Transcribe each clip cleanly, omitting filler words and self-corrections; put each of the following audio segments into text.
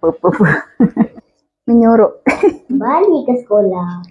Apa. Menyorok. Balik ke sekolah.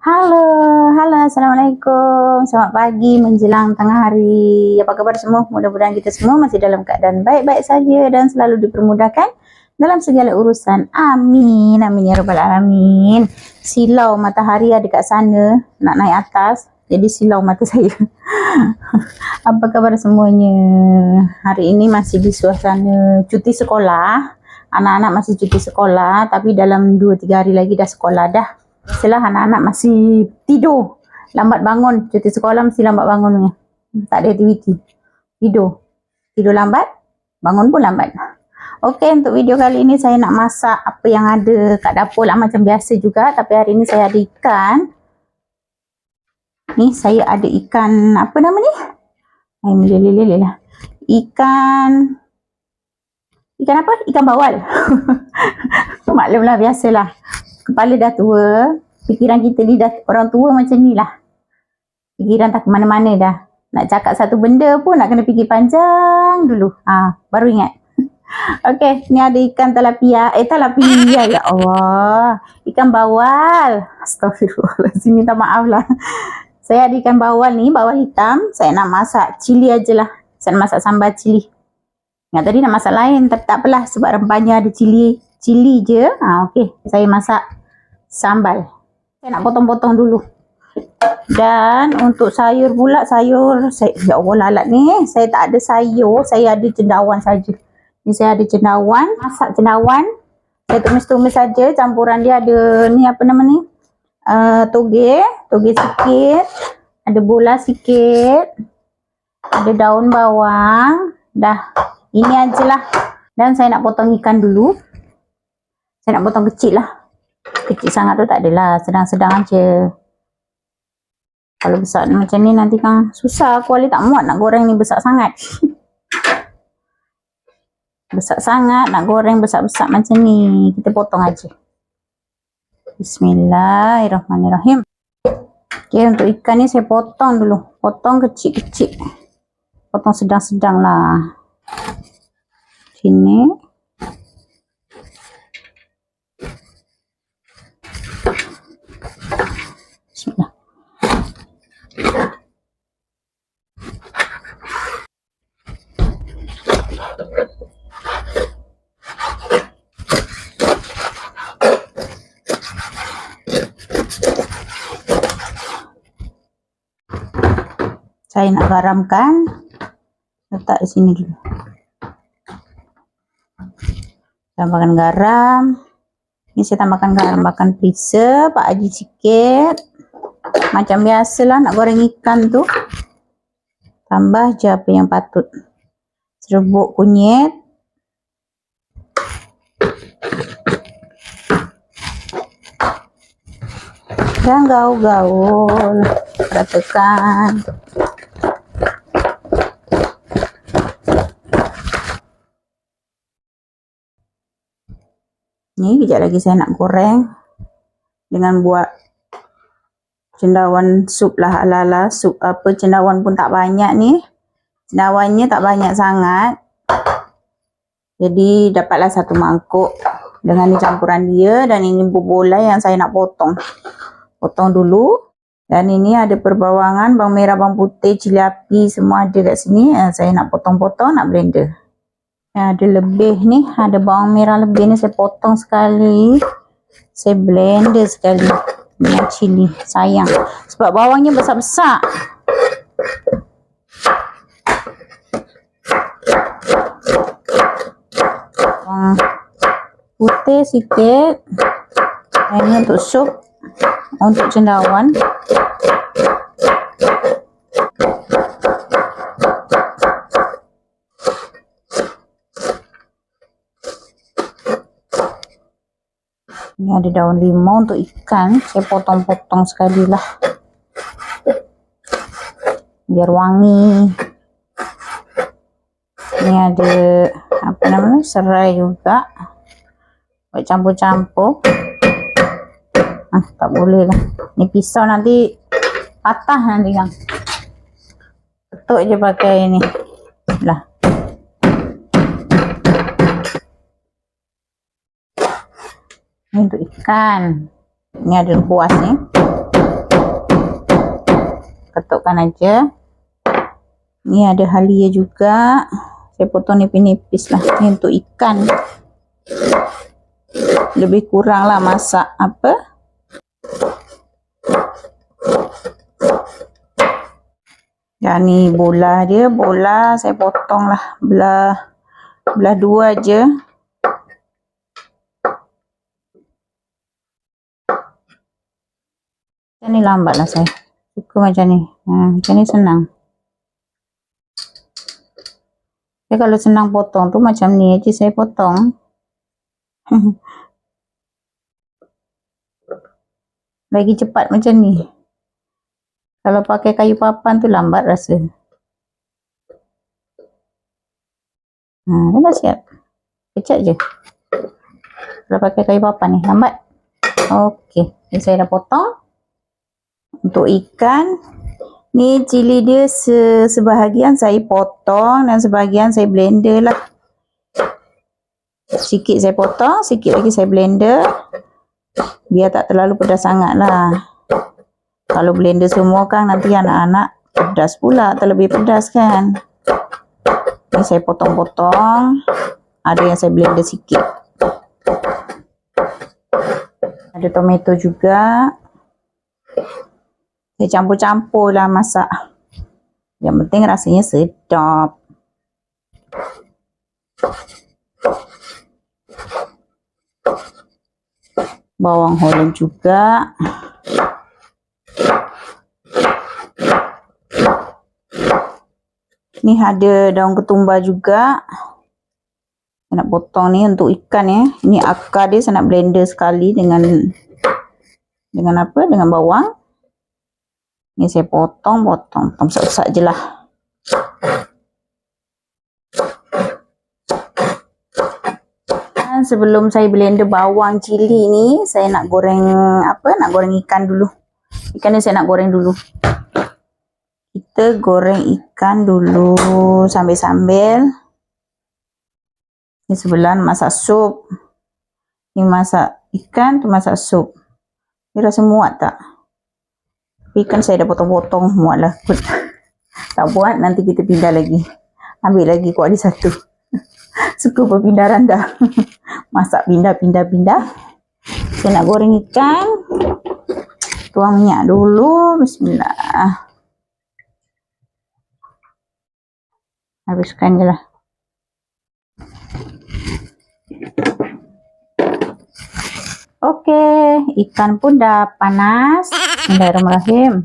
Halo, Assalamualaikum. Selamat pagi menjelang tengah hari. Apa kabar semua? Mudah-mudahan kita semua masih dalam keadaan baik-baik saja dan selalu dipermudahkan dalam segala urusan. Amin, amin ya rabbal alamin. Silau matahari ada kat sana, nak naik atas. Jadi silau mata saya. Apa kabar semuanya? Hari ini masih di suasana cuti sekolah. Anak-anak masih cuti sekolah, tapi dalam 2-3 hari lagi dah sekolah dah. Setelah anak-anak masih tidur, lambat bangun. Cuti sekolah mesti lambat bangun. Tak ada aktiviti. Tidur lambat, bangun pun lambat. Okey, untuk video kali ini saya nak masak apa yang ada kat dapur lah, macam biasa juga. Tapi hari ini saya ada ikan. Ni saya ada ikan, apa nama ni? Meleleh lah. Ikan apa? Ikan bawal. Maklumlah, biasalah. Kepala dah tua, fikiran kita ni dah orang tua macam ni lah. Fikiran tak ke mana-mana dah. Nak cakap satu benda pun nak kena fikir panjang dulu. Baru ingat. Okey, ni ada ikan tilapia. Tilapia, ya Allah. Ikan bawal. Astagfirullahaladzim, minta maaf lah. Saya ada ikan bawal ni, bawal hitam. Saya nak masak cili ajalah. Saya nak masak sambal cili. Ingat tadi nak masak lain, tapi tak apalah sebab rempahnya ada cili je. Okey, saya masak sambal. Saya nak potong-potong dulu. Dan untuk sayur pula, ya Allah lalat ni, saya tak ada sayur, saya ada cendawan saja. Ni saya ada cendawan, masak cendawan. Saya tumis-tumis saja, campuran dia ada ni apa nama ni? Toge sikit, ada bola sikit, ada daun bawang. Dah, ini ajalah. Dan saya nak potong ikan dulu. Saya nak potong kecil lah. Kecil sangat tu tak adalah, sedang-sedang aja. Kalau besar macam ni nanti kan susah. Aku tak muat nak goreng ni besar sangat. Besar sangat, nak goreng besar-besar macam ni. Kita potong aja. Bismillahirrahmanirrahim. Okay, untuk ikan ni saya potong dulu. Potong kecil-kecil. Potong sedang-sedang lah. Sini. Bismillah. Saya nak garamkan. Letak di sini dulu. Tambahkan garam. Ini saya tambahkan garam, tambahkan perisa, Pak Haji sikit. Macam biasalah nak goreng ikan tu. Tambah je apa yang patut. Serbuk kunyit. Dan gaul-gaul. Ratakan. Ni kejap lagi saya nak goreng dengan buat cendawan sup lah, ala-ala sup apa. Cendawan pun tak banyak ni. Cendawannya tak banyak sangat. Jadi dapatlah satu mangkuk dengan ni campuran dia. Dan ini bola yang saya nak potong. Potong dulu. Dan ini ada perbawangan, bawang merah, bawang putih, cili api, semua ada kat sini. Saya nak potong-potong, nak blender. Ada lebih ni, ada bawang merah lebih ni, saya potong sekali. Saya blender sekali dengan cili, sayang. Sebab bawangnya besar-besar. Bawang putih sikit. Ini untuk sup, untuk cendawan. Ini Ini ada daun limau untuk ikan. Saya potong-potong sekali lah, biar wangi. Ini ada apa namanya, serai juga. Buat campur-campur. Tak boleh lah. Ini pisau nanti patah nanti kan. Ketuk je pakai ini. Lah. Ini untuk ikan. Ini ada buas ni. Ketukkan aja. Ini ada halia juga. Saya potong nipis-nipis lah. Ini untuk ikan. Lebih kurang lah masak apa? Ya, ni bola dia. Bola saya potong lah. Belah dua je. Macam ni lambat lah saya. Suka macam ni. Macam ni senang. Kalau senang potong tu macam ni aja saya potong. Lagi cepat macam ni. Kalau pakai kayu papan tu lambat rasa. Dah siap. Kecap je. Kalau pakai kayu papan ni lambat. Okey, ni saya dah potong. Untuk ikan ni cili dia sebahagian saya potong dan sebahagian saya blender lah. Sikit saya potong, sikit lagi saya blender. Biar tak terlalu pedas sangat lah. Kalau blender semua kan nanti anak-anak pedas pula, terlebih pedas kan. Ini saya potong-potong. Ada yang saya blender sikit. Ada tomato juga. Saya campur-campur lah masak. Yang penting rasanya sedap. Bawang holland juga. Ni ada daun ketumbar juga. Saya nak potong ni untuk ikan ya. Ini akar dia saya nak blender sekali dengan apa? Dengan bawang. Ni saya potong besar-besar je lah. Dan sebelum saya blender bawang cili ni, saya nak goreng apa? Nak goreng ikan dulu. Ikan ni saya nak goreng dulu. Kita goreng ikan dulu sambil-sambil. Ni sebelah masak sup. Ni masak ikan, tu masak sup. Dia rasa muat tak? Ikan saya dah potong-potong, muat lah. Tak buat, nanti kita pindah lagi. Ambil lagi kuali satu. Suka berpindah randa. Masak pindah. Saya nak goreng ikan. Tuang minyak dulu. Bismillah. Habiskan je lah. Okey, ikan pun dah panas. Bismillahirrahmanirrahim.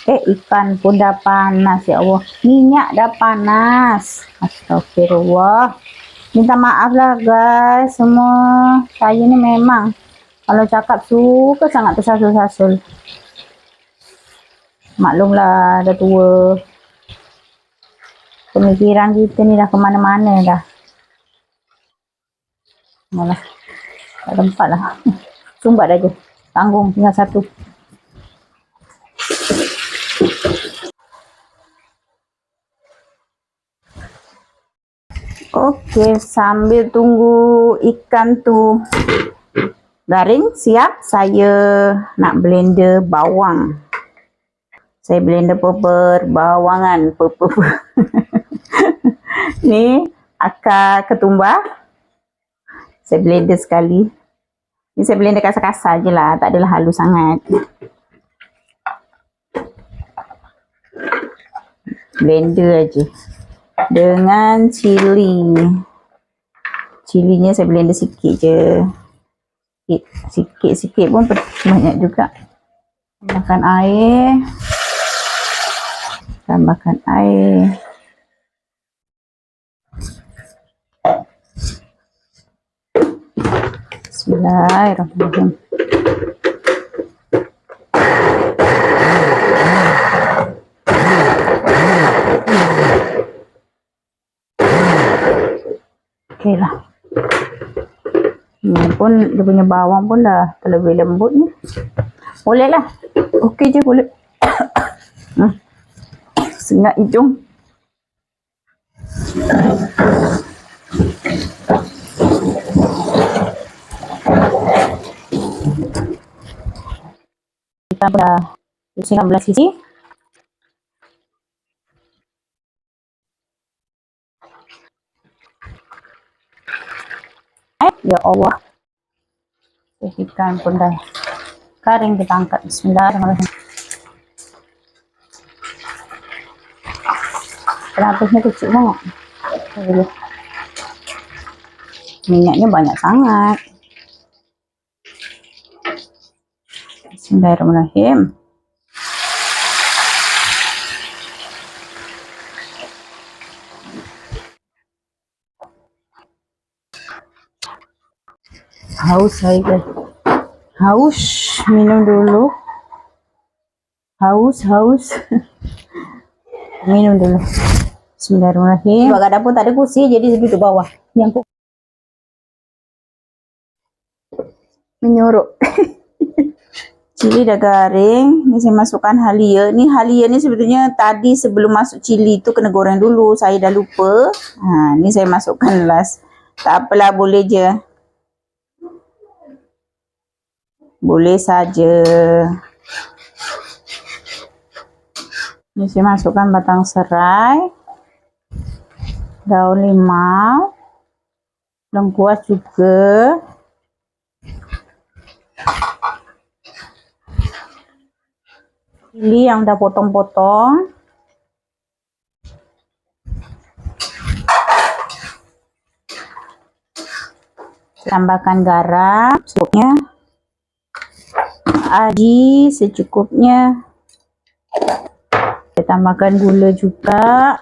Ikan pun dah panas, ya Allah. Minyak dah panas. Astagfirullah. Minta maaf lah guys semua. Saya ni memang kalau cakap suka sangat tersasul-sasul. Maklumlah dah tua. Pemikiran kita ni dah kemana-mana dah. Malah tak tempat lah. Sumbat aja. Tanggung tinggal satu. Okey, sambil tunggu ikan tu garing siap, saya nak blender bawang. Saya blender berbawangan. Ni akar ketumbar. Saya blender sekali. Ni saya blender kasar-kasar je lah. Tak adalah halus sangat. Blender aja. Dengan cili. Cilinya saya blender sikit je. Sikit-sikit pun banyak juga. Tambahkan air. Bismillah. Bismillahirrahmanirrahim. Okey lah. Ini pun dia punya bawang pun dah terlebih lembut ni. Boleh lah. Okey je boleh. Sengat hidung. Kita dah bersihkan belah sisi. Ya Allah. Ikan pun dah kering, kita angkat. Bismillahirrahmanirrahim. Apinya kecil banget. Minyaknya banyak sangat. Bismillahirrahmanirrahim. Haus saya guys. Haus, minum dulu. Haus. Minum dulu. Bismillahirrahmanirrahim. Bagai dapur tak ada kursi, jadi duduk bawah. Yang menyuruk. Cili dah garing. Ni saya masukkan halia. Ni halia ni sebetulnya tadi sebelum masuk cili tu kena goreng dulu. Saya dah lupa. Ni saya masukkan last. Tak apalah, boleh je. Boleh saja. Ni saya masukkan batang serai, daun limau, lengkuas juga, cili yang dah potong-potong, tambahkan garam secukupnya, aji secukupnya. Saya tambahkan gula juga.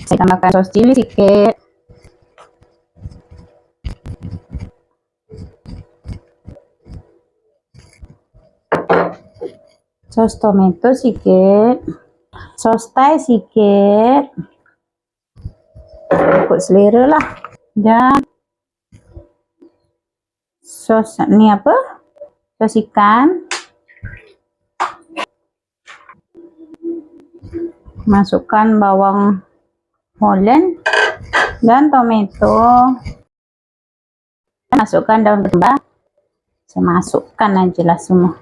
Saya tambahkan sos cili sikit. Sos tomato sikit. Sos Thai sikit. Ikut selera lah. Dan sos ni apa? Sos ikan. Masukkan bawang Holland dan tomato. Masukkan daun ketumbar. Saya masukkan aja lah semua.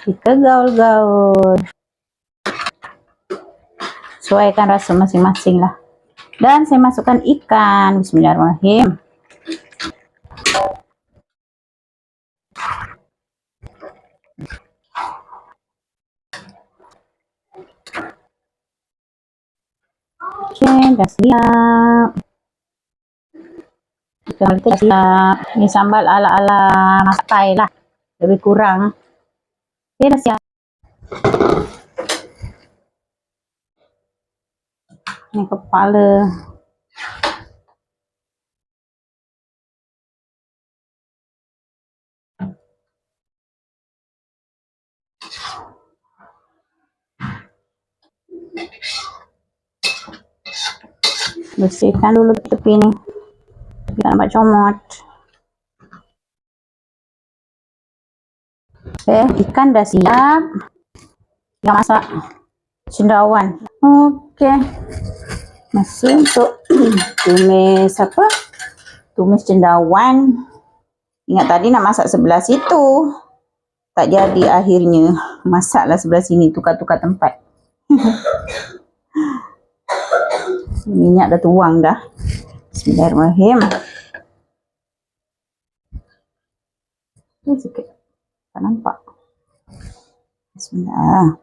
Kita gaul-gaul. Sesuaikan rasa masing-masing lah. Dan saya masukkan ikan. Bismillahirrahmanirrahim. Oke, dah siap. Ikan kita siap. Ini sambal ala-ala masak Thai lah. Lebih kurang. Oke, dah siap. Ini kepala. Bersihkan dulu tepi ni. Biar nampak comot. Ikan dah siap. Yang masak cendawan. Okey. Masih untuk tumis apa? Tumis cendawan. Ingat tadi nak masak sebelah situ. Tak jadi akhirnya. Masaklah sebelah sini, tukar-tukar tempat. Minyak dah tuang dah. Bismillahirrahmanirrahim. Ini sikit. Tak nampak. Bismillah.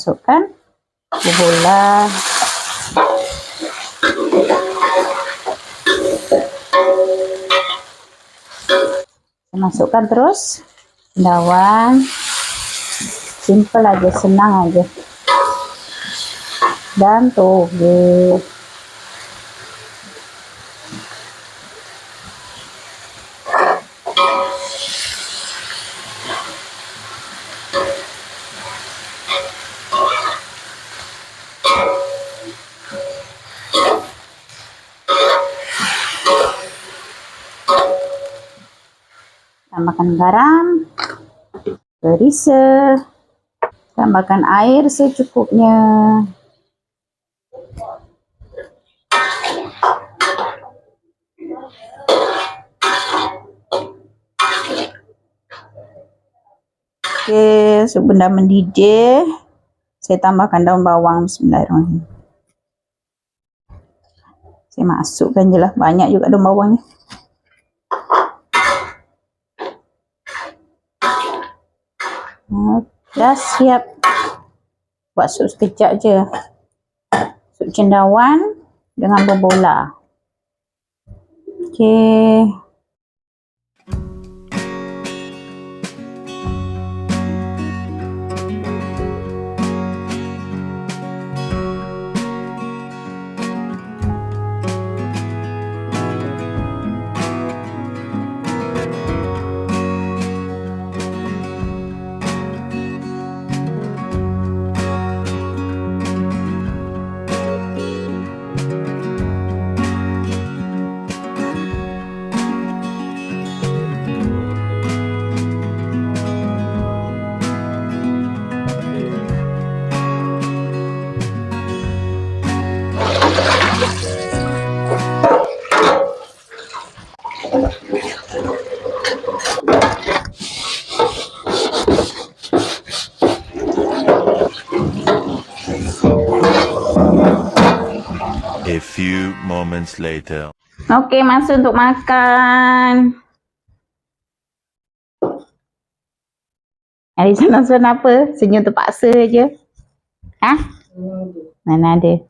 masukkan bubur bola. Saya masukkan terus cendawan. Simple aja, senang aja. Dan toge. Tambahkan garam, berisa, tambahkan air secukupnya. Oke, sebelum mendidih, saya tambahkan daun bawang. Bismillahirrahmanirrahim. Saya masukkan je lah, banyak juga daun bawang ni. Dah siap. Buat sup sekejap je. Sup cendawan dengan berbola. Okey. A few moments later. Okey, masa untuk makan. Ada senang-senang apa? Senyum terpaksa je. Ha? Mana ada?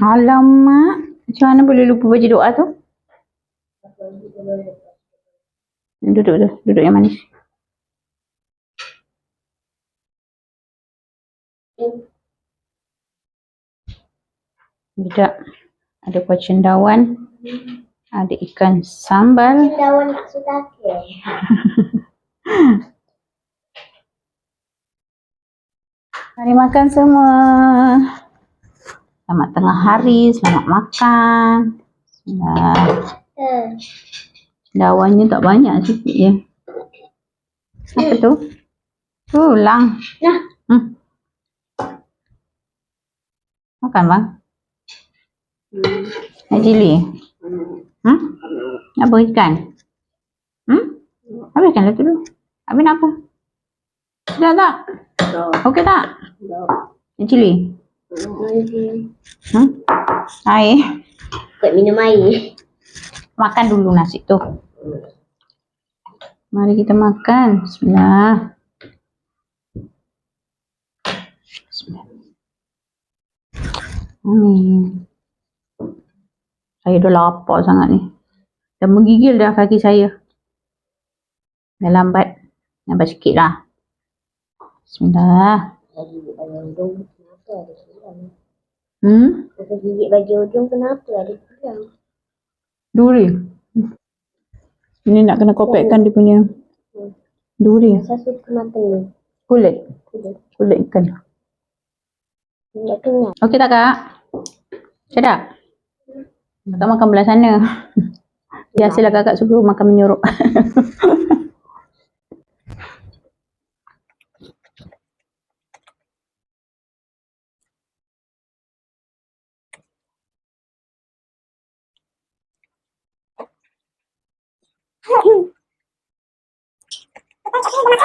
Alamak, macam mana boleh lupa baca doa tu? Duduk yang manis. Tidak. Ada kuah cendawan, ada ikan sambal. Cendawan Matsutake. Mari makan semua. Selamat tengah hari, selamat makan. Cendawannya tak banyak sikit je. Apa tu? Tulang. Nah. Makan bang. Nak cili? Nak apa ikan? Habiskanlah tu dulu. Habis nak apa? Dah tak? Okey tak? Nak cili? Air? Buat minum air. Makan dulu nasi tu. Mari kita makan. Bismillah. Bismillah. Amin. Saya dah lapar sangat ni. Dah menggigil dah kaki saya. Dah lambat. Lambat sikit lah. Bismillah. Masa gigit bagi ujung kenapa ada tulang? Duri. Ini nak kena kopekkan dia punya duri. Saya suka makan ni. Kulit ikan. Tak kenyang. Okey tak kak? Sedap? Kakak makan belah sana. Biasalah kakak suka makan menyuruh. Hari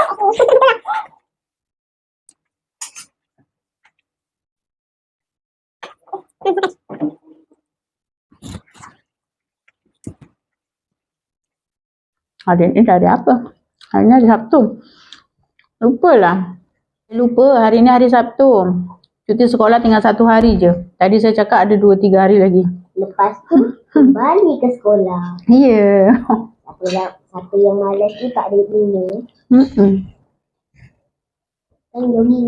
ni dah ada apa? Hari ni hari Sabtu. Lupalah. Lupa hari ni hari Sabtu. Cuti sekolah tinggal 1 hari je. Tadi saya cakap ada 2-3 hari lagi. Lepas tu kembali ke sekolah. Ya. Siapa yang malas ni tak ada guna. Kan jogging.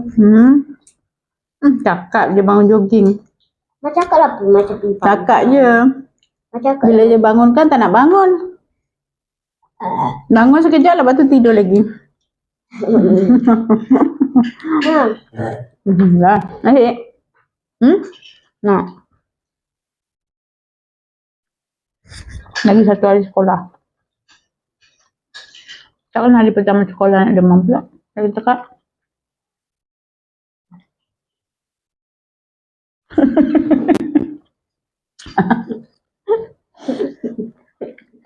Cakap je bangun jogging. Macam cakap lah apa? Macam pimpang. Cakap je. Macam cakap Bila dia bangunkan tak nak bangun. Bangun sekejap lepas tu tidur lagi. Lah. Asyik. Nak. Lagi 1 hari sekolah. Takkan hari pertama sekolah nak demam pula. Saya cakap.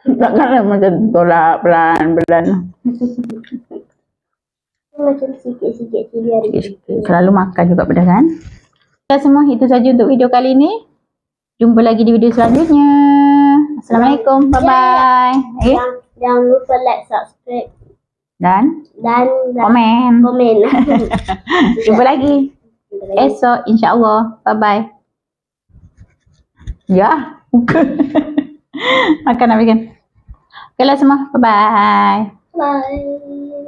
Takkanlah macam tolak pelan-pelan. macam sikit-sikit hari. Selalu makan juga pedas kan. Okay, semua itu saja untuk video kali ini. Jumpa lagi di video selanjutnya. Assalamualaikum. Bye-bye. Jangan lupa like, subscribe Dan komen. komen. Jumpa lagi esok insya-Allah. Bye-bye. Ya. Makan nak bikin. Okay lah semua. Bye-bye. Bye.